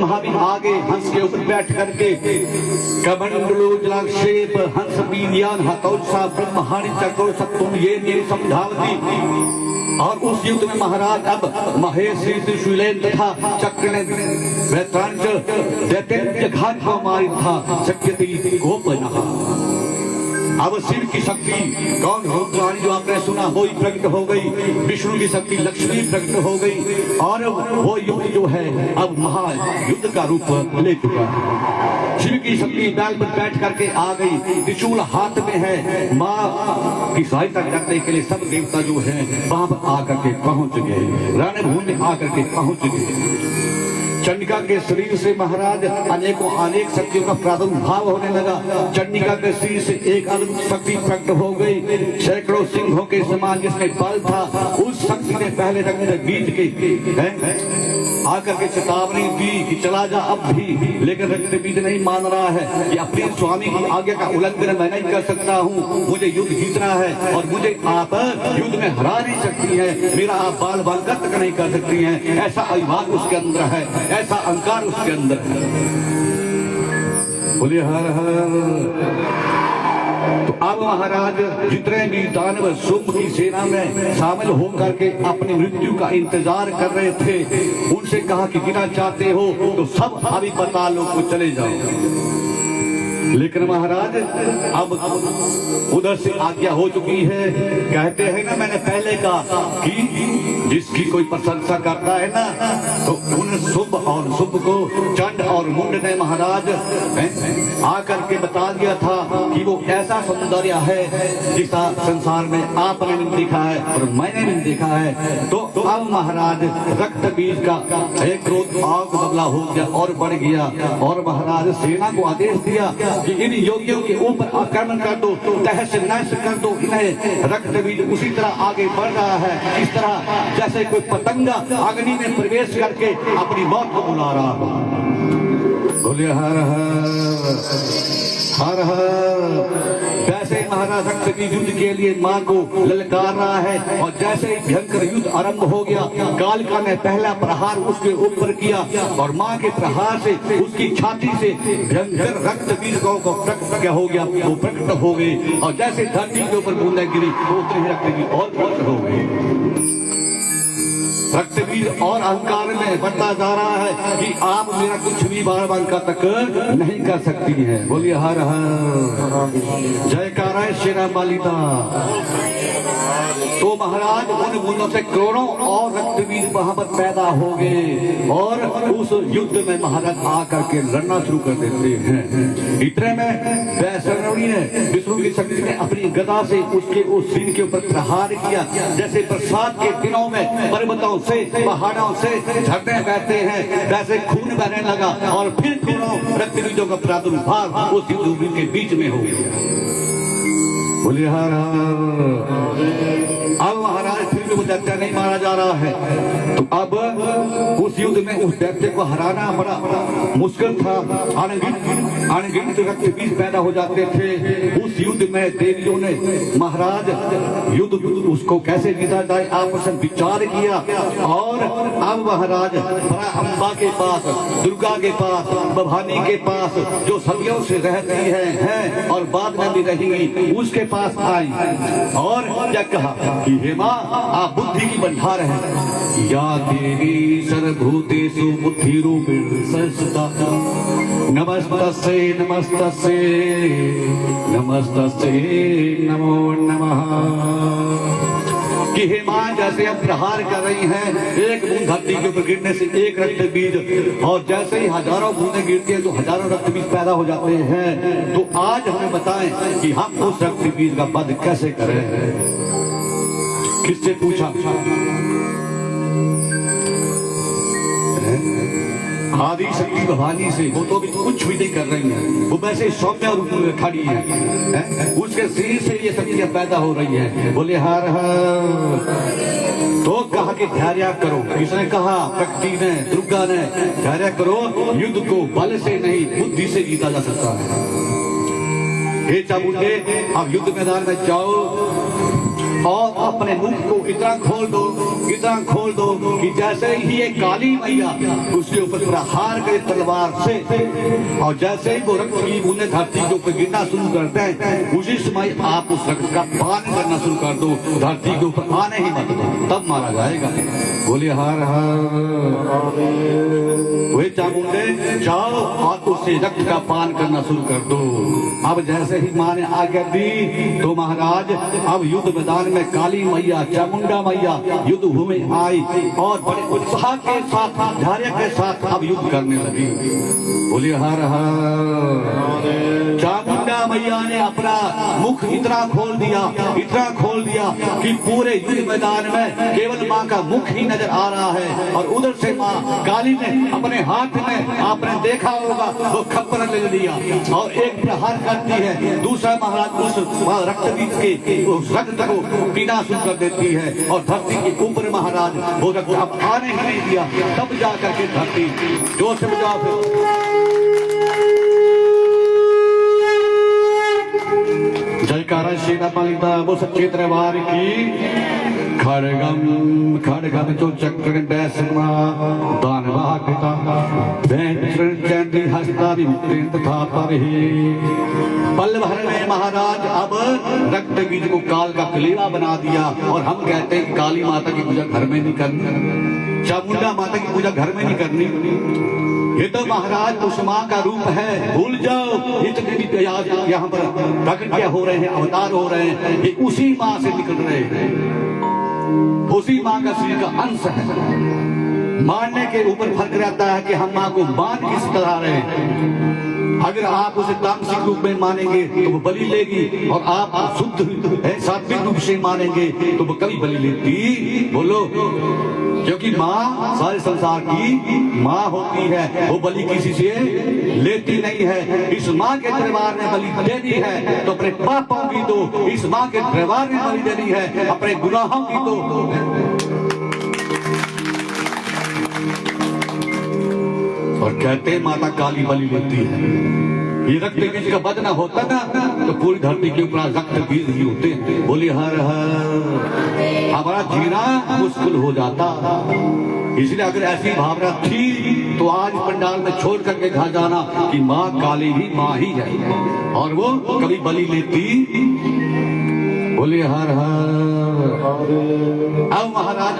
वहां भी आगे हंस के ऊपर बैठ करके कमंडलोजलाक्षेप हंस बीलियान हतौसा ब्रह्महानि चक्रो सत्तुम ये मेरी समझावती। और उस युद्ध में महाराज अब महेश त्रिशूलेन तथा चक्र ने वैत्रांच दैत्य घाट को मारी था शक्यति गोपनः। अब शिव की शक्ति कौन रुद्राणी जो आपने सुना वो ही प्रकट हो गई, विष्णु की शक्ति लक्ष्मी प्रकट हो गई और वो युद्ध जो है अब महायुद्ध का रूप ले चुका है। शिव की शक्ति बैल पर बैठ करके आ गई, त्रिशूल हाथ में है, माँ की सहायता करने के लिए सब देवता जो है वहां पर आकर के पहुंच गए, रणभूमि में आकर के पहुंच गए। चंडिका के शरीर से महाराज अनेक शक्तियों का प्रादुर्भाव होने लगा। चंडिका के शरीर से एक अद्भुत शक्ति प्रकट हो गई, सैकड़ों सिंहों के समान जिसमें बल था। उस शक्ति ने पहले रक्त बीज के आकर के चेतावनी दी कि चला जा अब भी, लेकिन रक्त बीज नहीं मान रहा है कि अपने स्वामी की आज्ञा का उल्लंघन मैं नहीं कर सकता हूँ, मुझे युद्ध जीतना है और मुझे आप युद्ध में हरा नहीं सकती है, मेरा आप बाल बाल तक नहीं कर सकती हैं। ऐसा अभिमान उसके अंदर है, ऐसा अहंकार उसके अंदर है। बोलिए हर हर। तो अब महाराज जितने भी दानव शुंभ की सेना में शामिल होकर के अपनी मृत्यु का इंतजार कर रहे थे, उनसे कहा कि गिना चाहते हो तो सब अभी पाताल लोक को चले जाओ। लेकिन महाराज अब उधर से आज्ञा हो चुकी है। कहते हैं ना, मैंने पहले कहा कि जिसकी कोई प्रशंसा करता है ना तो उन शुभ और शुभ को चंड और मुंड ने महाराज आकर के बता दिया था कि वो ऐसा सौंदर्य है जिसका संसार में आपने नहीं देखा है और मैंने नहीं देखा है। तो अब महाराज रक्त बीज का एक क्रोध आग बदला हो गया और बढ़ गया और महाराज सेना को आदेश दिया कि इन योगियों के ऊपर आक्रमण कर दो, तहस नहस कर दो इन्हें। रक्त बीज उसी तरह आगे बढ़ रहा है, इस तरह जैसे कोई पतंगा अग्नि में प्रवेश करके अपनी मौत को बुला रहा हो। बोले हर हर हर। जैसे महाराज रक्त बीज युद्ध के लिए माँ को ललकार रहा है और जैसे भयंकर युद्ध आरंभ हो गया, कालिका ने पहला प्रहार उसके ऊपर किया और माँ के प्रहार से उसकी छाती से भयंकर रक्त बीज को प्रकट हो गया, वो प्रकट हो गए और जैसे धरती के ऊपर बूंदें गिरी तो उतने ही रक्त बीज और प्रकट हो गए। रक्त बीज और अहंकार में बढ़ता जा रहा है कि आप मेरा कुछ भी बार का तक नहीं कर सकती है। बोलिए हर हर। जयकारा श्री राम बालिका। तो महाराज उन बूंदों से करोड़ों और रक्त बीज वहां पर पैदा हो गए और उस युद्ध में महाराज आकर के लड़ना शुरू कर देते हैं। इतने में वैष्णवी ने विष्णु की शक्ति ने अपनी गदा से उसके उस सिर के ऊपर प्रहार किया। जैसे बरसात के दिनों में पर्वतों से पहाड़ों से झरने बहते हैं, वैसे खून बहने लगा और फिर करोड़ों रक्त बीजों का प्रादुर्भाव उस युद्ध के बीच में हो गया। बोले हर हर। अब महाराज फिर भी वो दैत्य नहीं मारा जा रहा है, तो अब उस युद्ध में उस दैत्य को हराना बड़ा मुश्किल था। अनगिनत रक्त बीज पैदा हो जाते थे। उस युद्ध में देवियों ने महाराज युद्ध उसको कैसे जीता जाए आपस में विचार किया और अब महाराज अम्बा के पास, दुर्गा के पास, भवानी के पास जो सदियों से रहती है और बाद में भी रहेंगी, उसके पास आई और क्या कहा कि हे माँ आप बुद्धि की भंडार है। या देवी सर्वभूतेषु बुद्धि रूपेण संस्थिता नमस्तस्यै नमस्तस्यै नमस्तस्यै नमो नमः। कि हे माँ जैसे हम प्रहार कर रही हैं, एक बूंद धरती के ऊपर गिरने से एक रक्त बीज और जैसे ही हजारों बूंदें गिरती हैं तो हजारों रक्त बीज पैदा हो जाते हैं। तो आज हमें बताएं कि हम उस रक्त बीज का वध कैसे करें। किससे पूछा? आदि शक्ति भवानी से। वो तो भी कुछ भी नहीं कर रही है, वो वैसे सौम्य रूप में खड़ी है, उसके शरीर से ये शक्तियां पैदा हो रही है। बोले हर हर। तो कहा कि धैर्य करो। किसने कहा? प्रकृति ने, दुर्गा ने। धैर्य करो, युद्ध को बल से नहीं बुद्धि से जीता जा सकता है। हे चामुंडे अब युद्ध मैदान में जाओ और अपने मुख को इतना खोल दो कि जैसे ही ये काली मैया उसके ऊपर प्रहार करे तलवार से, और जैसे ही वो रक्त की बूंदें धरती के ऊपर गिरना शुरू करते हैं, उसी समय आप उस रक्त का पान करना शुरू कर दो, धरती के ऊपर आने ही मत दो, तब मारा जाएगा। बोले हर हर। वे चामुंडे जाओ और उससे रक्त का पान करना शुरू कर दो। अब जैसे ही माँ ने आज्ञा दी तो महाराज अब युद्ध मैदान में काली मैया चामुंडा मैया युद्ध भूमि आई और बड़े उत्साह के साथ धैर्य के साथ अब युद्ध करने लगी। बोले हर हर। चामुंडा मैया ने अपना मुख इतना खोल दिया कि पूरे युद्ध मैदान में केवल माँ का मुख ही नजर आ रहा है, और उधर से माँ काली ने अपने हाथ में, आपने देखा होगा, वो खप्पर ले लिया और एक प्रहार करती है, दूसरा महाराज उस रक्त बीज के उस रक्त को पीना शुरू कर देती है, और धरती के ऊपर महाराज वो रक्त अब आने ही नहीं दिया, तब जा करके धरती जोर से बजाओ जयकारा सेना पालिता वो सच्चे दरबार की। खड़गम जो चक्र बैसमा दानवा पिता चंडी हस्ता तथा पर ही। पल भर में महाराज अब रक्त बीज को काल का कलेवा बना दिया, और हम कहते हैं काली माता की पूजा घर में नहीं करनी, चामुंडा माता की पूजा घर में नहीं करनी, ये तो महाराज उस माँ का रूप है, भूल जाओ। इतने भी यहाँ पर प्रकट हो रहे हैं, अवतार हो रहे हैं, ये उसी माँ से निकल रहे हैं, उसी माँ का शरीर का अंश है। मानने के ऊपर फर्क रहता है कि हम माँ को मान किस तरह रहे हैं। अगर आप उसे तामसिक रूप में मानेंगे तो वो बलि लेगी, और आप शुद्ध सात्विक रूप से मानेंगे तो वो कभी बलि लेती। बोलो, क्योंकि माँ सारे संसार की माँ होती है, वो बलि किसी से लेती नहीं है। इस माँ के दरबार में बलि देनी है तो अपने पापों की दो, इस माँ के दरबार में बलि देनी है अपने गुनाहों की दो। और कहते माता काली बलि लेती है। ये रक्त बीज का वध ना होता ना तो पूरी धरती के ऊपर रक्त बीज ही होते। बोली हर हर। हमारा जीना मुश्किल हो जाता, इसलिए अगर ऐसी भावना थी तो आज पंडाल में छोड़ करके घर जाना कि माँ काली भी माँ ही है, और वो कभी बलि लेती। बोली हर हर। अब महाराज